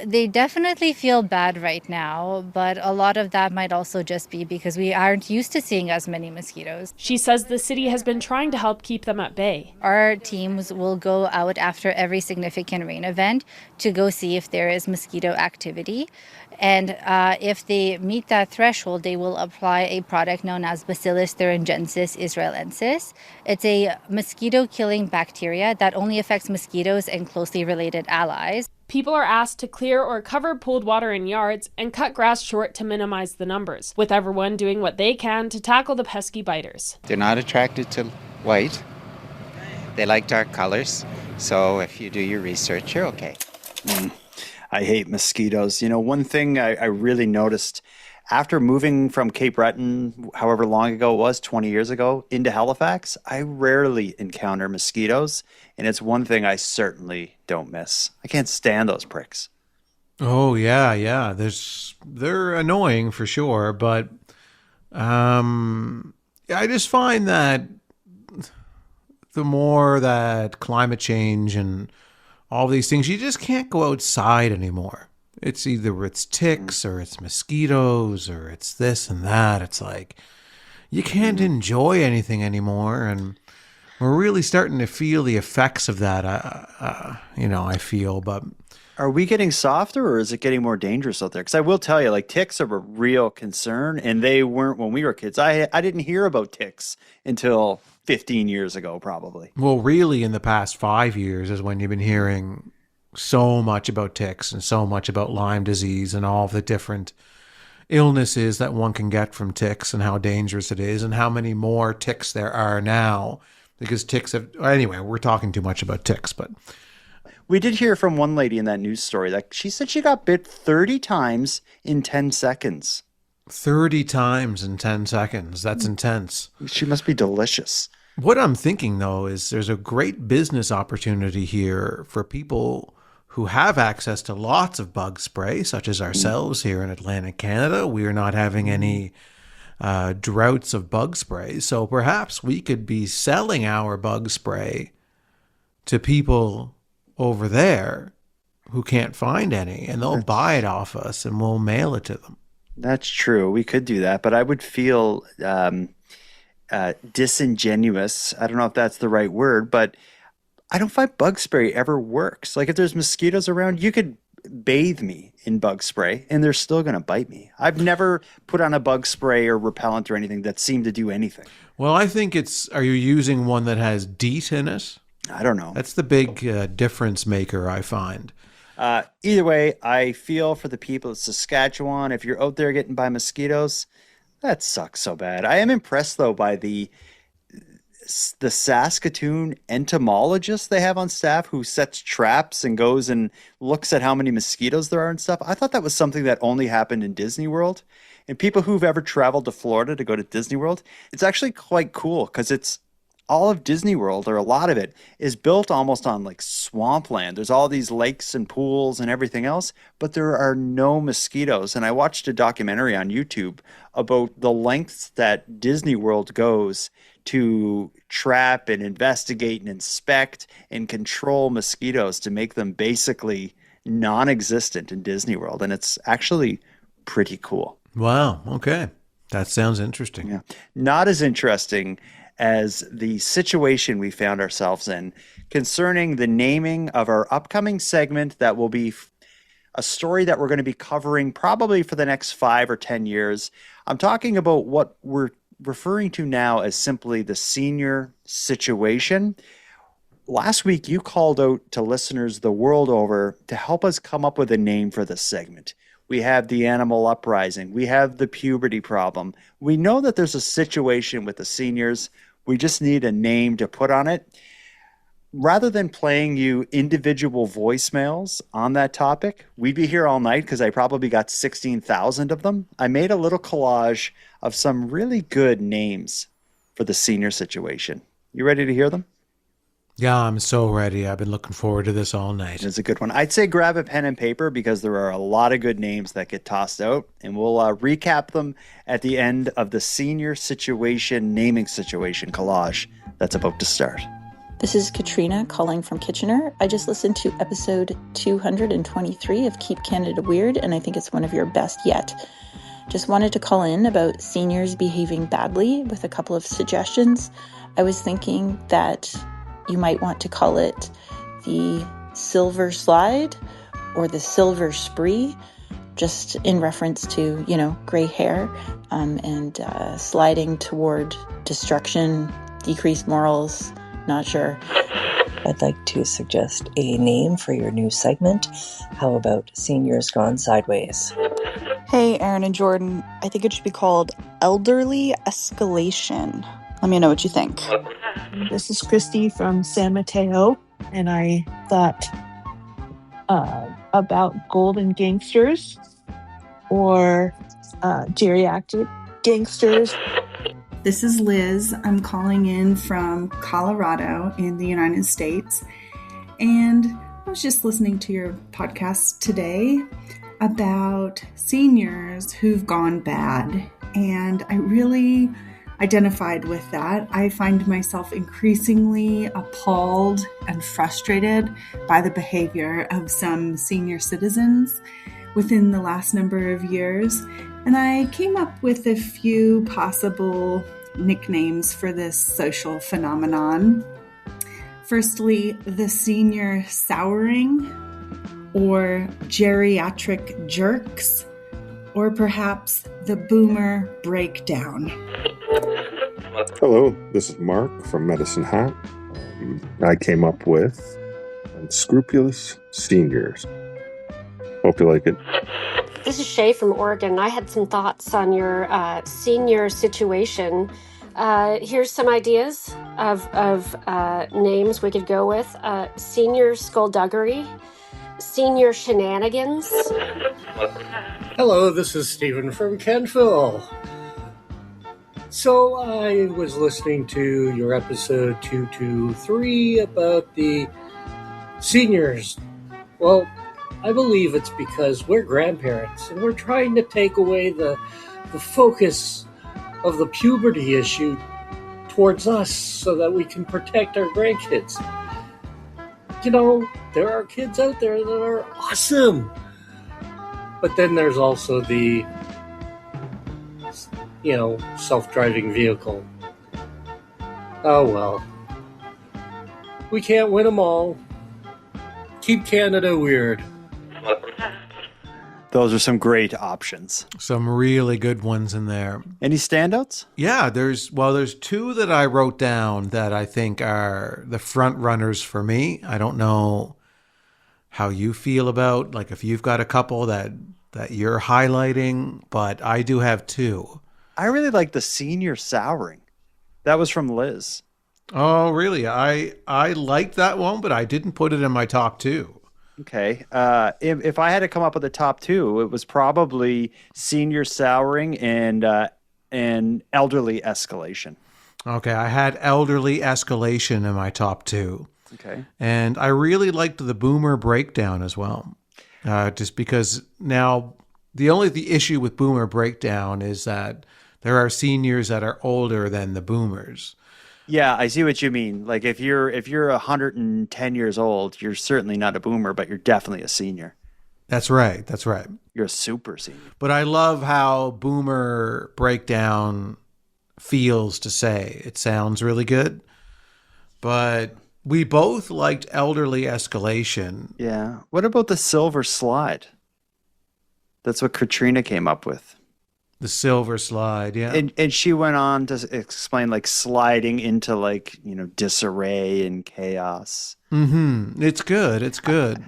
they definitely feel bad right now, but a lot of that might also just be because we aren't used to seeing as many mosquitoes.
She says the city has been trying to help keep them at bay.
Our teams will go out after every significant rain event to go see if there is mosquito activity. And if they meet that threshold, they will apply a product known as Bacillus thuringiensis israelensis. It's a mosquito-killing bacteria that only affects mosquitoes and closely related allies.
People are asked to clear or cover pooled water in yards and cut grass short to minimize the numbers, with everyone doing what they can to tackle the pesky biters.
They're not attracted to white. They like dark colors. So if you do your research, you're okay.
I hate mosquitoes. One thing I really noticed after moving from Cape Breton, however long ago it was, 20 years ago, into Halifax, I rarely encounter mosquitoes. And it's one thing I certainly don't miss. I can't stand those pricks.
Oh yeah. They're annoying for sure, but I just find that the more that climate change and all these things, you just can't go outside anymore. It's either it's ticks or it's mosquitoes or it's this and that. It's like you can't enjoy anything anymore, and we're really starting to feel the effects of that. I feel, but
Are we getting softer or is it getting more dangerous out there? Because I will tell you, like, ticks are a real concern, and they weren't when we were kids. I didn't hear about ticks until 15 years ago, probably.
well, really, in the past 5 years is when you've been hearing so much about ticks and so much about Lyme disease and all the different illnesses that one can get from ticks and how dangerous it is and how many more ticks there are now because ticks have. Anyway, we're talking too much about ticks, but.
We did hear from one lady in that news story that she said she got bit 30 times in 10 seconds.
30 times in 10 seconds. That's intense.
She must be delicious.
What I'm thinking, though, is there's a great business opportunity here for people who have access to lots of bug spray, such as ourselves here in Atlantic Canada. We are not having any droughts of bug spray. So perhaps we could be selling our bug spray to people over there who can't find any, and they'll buy it off us and we'll mail it to them.
That's true. We could do that, but I would feel disingenuous. I don't know if that's the right word, but I don't find bug spray ever works. Like if there's mosquitoes around, you could bathe me in bug spray and they're still going to bite me. I've never put on a bug spray or repellent or anything that seemed to do anything.
Well, I think are you using one that has DEET in it?
I don't know.
That's the big difference maker, I find.
Either way, I feel for the people of Saskatchewan. If you're out there getting by mosquitoes, that sucks so bad. I am impressed, though, by the Saskatoon entomologist they have on staff who sets traps and goes and looks at how many mosquitoes there are and stuff. I thought that was something that only happened in Disney World. And people who've ever traveled to Florida to go to Disney World, it's actually quite cool because it's all of Disney World, or a lot of it, is built almost on like swampland. There's all these lakes and pools and everything else, but there are no mosquitoes. And I watched a documentary on YouTube about the lengths that Disney World goes to trap and investigate and inspect and control mosquitoes to make them basically non-existent in Disney World. And it's actually pretty cool.
Wow. Okay. That sounds interesting.
Yeah. Not as interesting as the situation we found ourselves in concerning the naming of our upcoming segment that will be a story that we're going to be covering probably for the next 5 or 10 years. I'm talking about what we're referring to now as simply the senior situation. Last week, you called out to listeners the world over to help us come up with a name for this segment. We have the animal uprising. We have the puberty problem. We know that there's a situation with the seniors. We just need a name to put on it. Rather than playing you individual voicemails on that topic, we'd be here all night because I probably got 16,000 of them. I made a little collage of some really good names for the senior situation. You ready to hear them?
Yeah, I'm so ready. I've been looking forward to this all night.
It's a good one. I'd say grab a pen and paper because there are a lot of good names that get tossed out, and we'll recap them at the end of the senior situation naming situation collage that's about to start.
This is Katrina calling from Kitchener. I just listened to episode 223 of Keep Canada Weird, and I think it's one of your best yet. Just wanted to call in about seniors behaving badly with a couple of suggestions. I was thinking that you might want to call it the Silver Slide or the Silver Spree, just in reference to, gray hair and sliding toward destruction, decreased morals, not sure.
I'd like to suggest a name for your new segment. How about Seniors Gone Sideways?
Hey, Aaron and Jordan. I think it should be called Elderly Escalation. Let me know what you think.
This is Christy from San Mateo, and I thought about Golden Gangsters or Geriatric Gangsters.
This is Liz. I'm calling in from Colorado in the United States, and I was just listening to your podcast today about seniors who've gone bad, and I really identified with that. I find myself increasingly appalled and frustrated by the behavior of some senior citizens within the last number of years, and I came up with a few possible nicknames for this social phenomenon. Firstly, the senior souring, or geriatric jerks, or perhaps the boomer breakdown.
Hello, this is Mark from Medicine Hat. I came up with unscrupulous seniors. Hope you like it.
This is Shay from Oregon. I had some thoughts on your senior situation. Here's some ideas of names we could go with. Senior skullduggery, senior shenanigans.
Hello, this is Stephen from Kentville. So I was listening to your episode 223 about the seniors. Well, I believe it's because we're grandparents and we're trying to take away the focus of the puberty issue towards us so that we can protect our grandkids. You know, there are kids out there that are awesome. But then there's also the, self-driving vehicle. Oh well. We can't win them all. Keep Canada weird.
Those are some great options.
Some really good ones in there.
Any standouts?
Yeah, there's two that I wrote down that I think are the front runners for me. I don't know how you feel about, like, if you've got a couple that you're highlighting, but I do have two.
I really like the senior souring. That was from Liz.
Oh, really? I liked that one, but I didn't put it in my top two.
Okay. If I had to come up with a top two, it was probably senior souring and elderly escalation.
Okay, I had elderly escalation in my top two.
Okay.
And I really liked the boomer breakdown as well. Just because now the issue with boomer breakdown is that there are seniors that are older than the boomers.
Yeah, I see what you mean. Like if you're 110 years old, you're certainly not a boomer, but you're definitely a senior.
That's right. That's right.
You're a super senior.
But I love how boomer breakdown feels to say. It sounds really good. But we both liked elderly escalation.
Yeah. What about the silver slide? That's what Katrina came up with.
The silver slide, yeah.
And she went on to explain, like, sliding into, like, disarray and chaos.
Mm-hmm. It's good. It's good.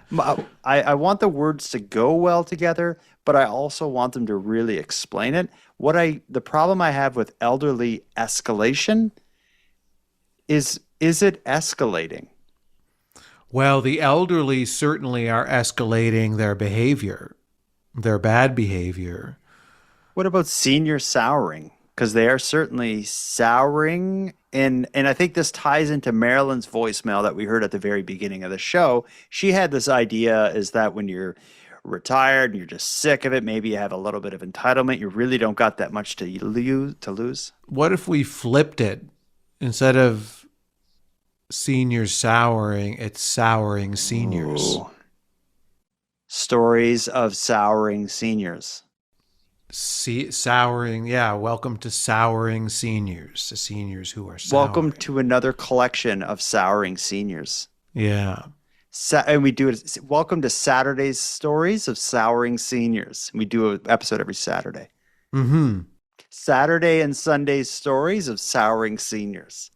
I want the words to go well together, but I also want them to really explain it. The problem I have with elderly escalation is it escalating?
Well, the elderly certainly are escalating their behavior, their bad behavior.
What about senior souring? Because they are certainly souring. And I think this ties into Marilyn's voicemail that we heard at the very beginning of the show. She had this idea is that when you're retired and you're just sick of it, maybe you have a little bit of entitlement. You really don't got that much to lose.
What if we flipped it? Instead of seniors souring, it's souring seniors.
Ooh. Stories of souring seniors.
Souring, yeah. Welcome to souring seniors, the seniors who are souring.
Welcome to another collection of souring seniors.
Yeah.
And we do it. Welcome to Saturday's stories of souring seniors. We do an episode every Saturday.
Mm-hmm.
Saturday and Sunday stories of souring seniors.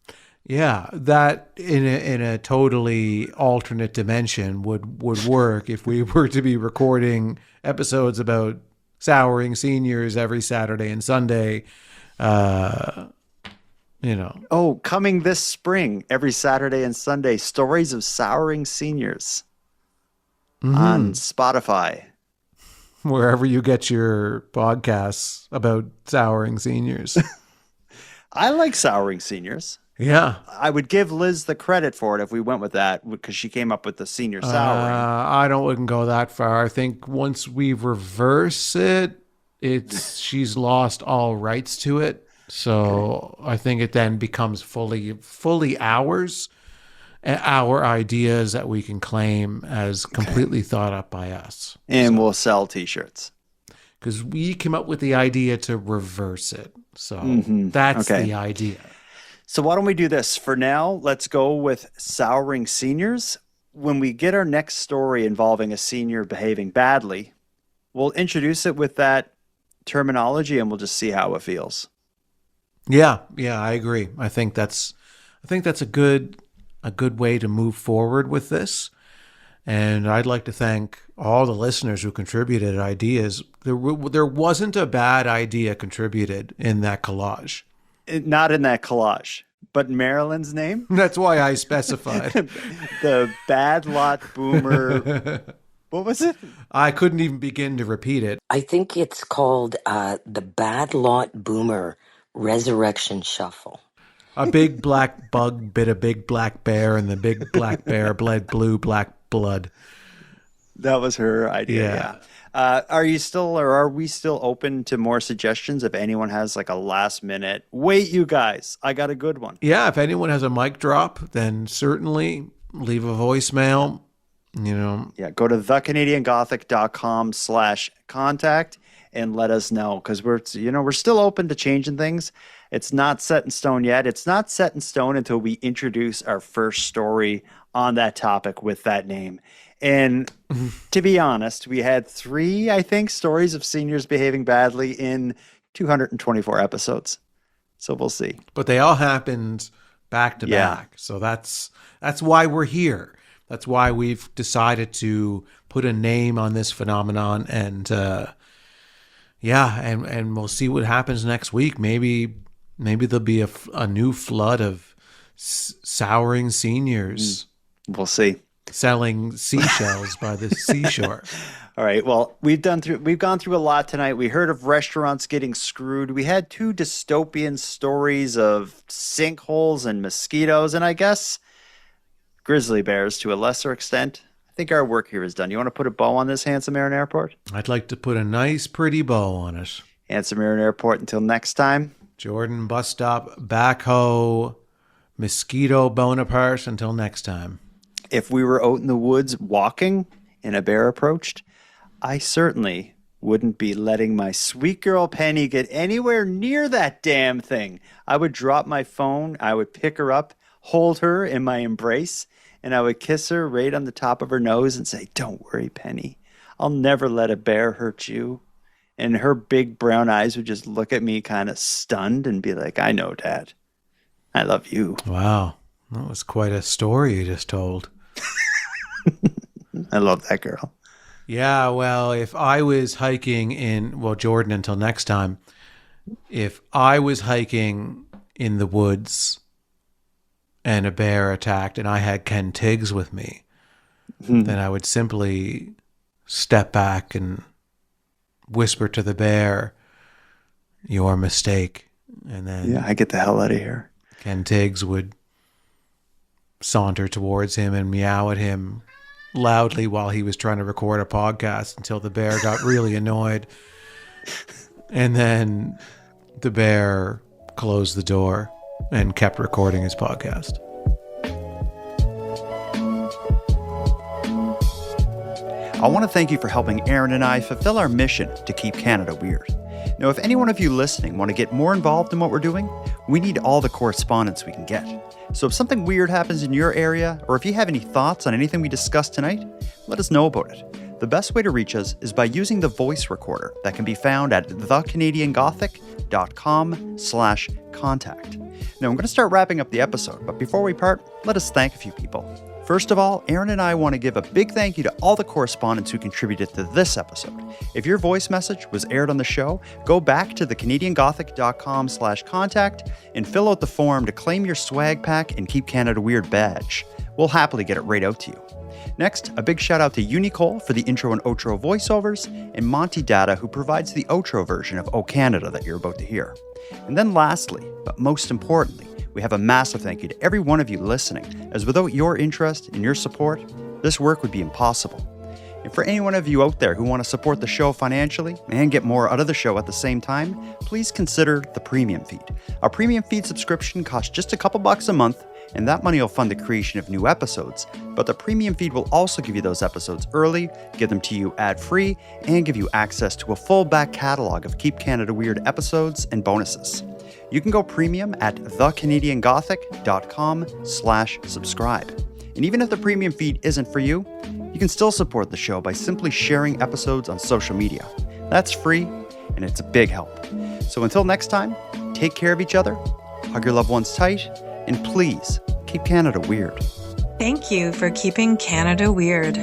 Yeah, that in a totally alternate dimension would work if we were to be recording episodes about souring seniors every Saturday and Sunday. Oh,
coming this spring, every Saturday and Sunday, stories of souring seniors on Spotify.
Wherever you get your podcasts about souring seniors.
I like souring seniors.
Yeah.
I would give Liz the credit for it if we went with that, because she came up with the senior salary.
I wouldn't go that far. I think once we reverse it, she's lost all rights to it. So I think it then becomes fully ours, our ideas that we can claim as completely thought up by us.
And we'll sell T-shirts.
Because we came up with the idea to reverse it. So that's the idea.
So why don't we do this? For now, let's go with souring seniors. When we get our next story involving a senior behaving badly, we'll introduce it with that terminology and we'll just see how it feels.
Yeah, I agree. I think that's a good way to move forward with this. And I'd like to thank all the listeners who contributed ideas. There wasn't a bad idea contributed in that collage.
Not in that collage, but Marilyn's name.
That's why I specified.
The Bad Lot Boomer. What was it?
I couldn't even begin to repeat it.
I think it's called the Bad Lot Boomer Resurrection Shuffle.
A big black bug bit a big black bear, and the big black bear bled blue black blood.
That was her idea. Yeah. Are we still open to more suggestions if anyone has like a last minute, wait, you guys, I got a good one?
Yeah, if anyone has a mic drop, then certainly leave a voicemail.
Yeah, go to thecanadiangothic.com/contact and let us know, because we're still open to changing things. It's not set in stone yet. It's not set in stone until we introduce our first story on that topic with that name. And to be honest, we had 3, I think, stories of seniors behaving badly in 224 episodes. So we'll see.
But they all happened back to back. So that's why we're here. That's why we've decided to put a name on this phenomenon. And and we'll see what happens next week. Maybe there'll be a new flood of souring seniors.
We'll see.
Selling seashells by the seashore.
All right. Well, we've gone through a lot tonight. We heard of restaurants getting screwed. We had 2 dystopian stories of sinkholes and mosquitoes, and I guess grizzly bears to a lesser extent. I think our work here is done. You want to put a bow on this, Handsome Aaron Airport?
I'd like to put a nice, pretty bow on it.
Handsome Aaron Airport, until next time.
Jordan Bus Stop, Backhoe, Mosquito Bonaparte, until next time.
If we were out in the woods walking and a bear approached, I certainly wouldn't be letting my sweet girl Penny get anywhere near that damn thing. I would drop my phone, I would pick her up, hold her in my embrace, and I would kiss her right on the top of her nose and say, "Don't worry, Penny. I'll never let a bear hurt you." And her big brown eyes would just look at me kind of stunned and be like, "I know, Dad. I love you."
Wow. That was quite a story you just told.
I love that girl.
Yeah, well, if I was hiking Jordan, until next time, if I was hiking in the woods and a bear attacked and I had Ken Tiggs with me, then I would simply step back and whisper to the bear, "Your mistake." And then
I get the hell out of here.
Ken Tiggs would saunter towards him and meow at him loudly while he was trying to record a podcast until the bear got really annoyed. And then the bear closed the door and kept recording his podcast.
I want to thank you for helping Aaron and I fulfill our mission to keep Canada weird. Now, if any one of you listening want to get more involved in what we're doing, we need all the correspondence we can get. So if something weird happens in your area, or if you have any thoughts on anything we discussed tonight, let us know about it. The best way to reach us is by using the voice recorder that can be found at thecanadiangothic.com/contact. Now, I'm going to start wrapping up the episode, but before we part, let us thank a few people. First of all, Aaron and I want to give a big thank you to all the correspondents who contributed to this episode. If your voice message was aired on the show, go back to thecanadiangothic.com/contact and fill out the form to claim your swag pack and Keep Canada Weird badge. We'll happily get it right out to you. Next, a big shout out to Unicole for the intro and outro voiceovers, and Monty Data, who provides the outro version of O Canada that you're about to hear. And then lastly, but most importantly, We have a massive thank you to every one of you listening, as without your interest and your support, this work would be impossible. And for any one of you out there who want to support the show financially and get more out of the show at the same time, please consider the premium feed. Our premium feed subscription costs just a couple bucks a month, and that money will fund the creation of new episodes. But the premium feed will also give you those episodes early, give them to you ad-free, and give you access to a full back catalog of Keep Canada Weird episodes and bonuses. You can go premium at thecanadiangothic.com/subscribe. And even if the premium feed isn't for you, you can still support the show by simply sharing episodes on social media. That's free, and it's a big help. So until next time, take care of each other, hug your loved ones tight, and please keep Canada weird.
Thank you for keeping Canada weird.